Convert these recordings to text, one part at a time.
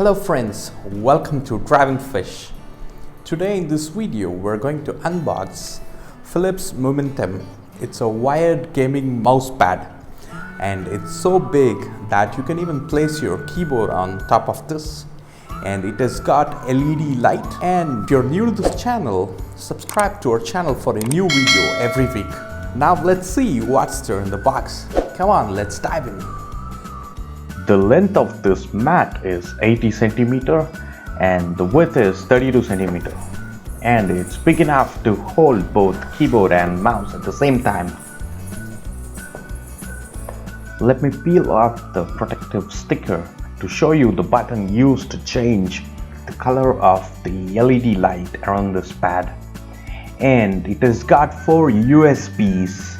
Hello friends, welcome to Driving Fish. Today in this video we're going to unbox Philips Momentum. It's a wired gaming mouse pad and it's so big that you can even place your keyboard on top of this, and it has got LED light. And if you're new to this channel, subscribe to our channel for a new video every week. Now let's see what's there in the box. Come on, let's dive in. The length of this mat is 80 centimeter and the width is 32 centimeter, and it's big enough to hold both keyboard and mouse at the same time. Let me peel off the protective sticker to show you the button used to change the color of the LED light around this pad, and it has got 4 USBs.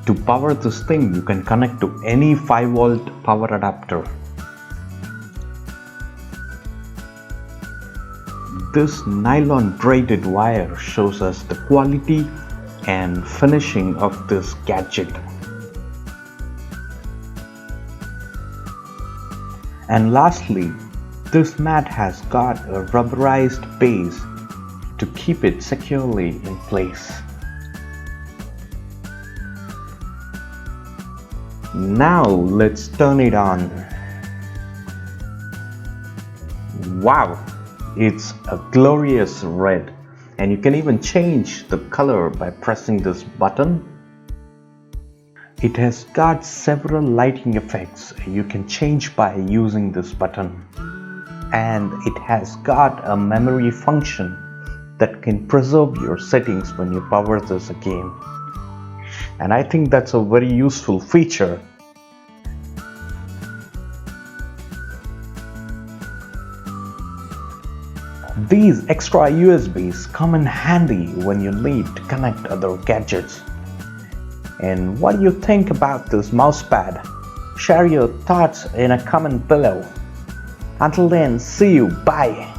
To power this thing, you can connect to any 5-volt power adapter. This nylon braided wire shows us the quality and finishing of this gadget. And lastly, this mat has got a rubberized base to keep it securely in place. Now let's turn it on. Wow, it's a glorious red, and you can even change the color by pressing this button. It has got several lighting effects you can change by using this button, and it has got a memory function that can preserve your settings when you power this again. And I think that's a very useful feature. These extra USBs come in handy when you need to connect other gadgets. And what do you think about this mousepad? Share your thoughts in a comment below. Until then, see you, bye.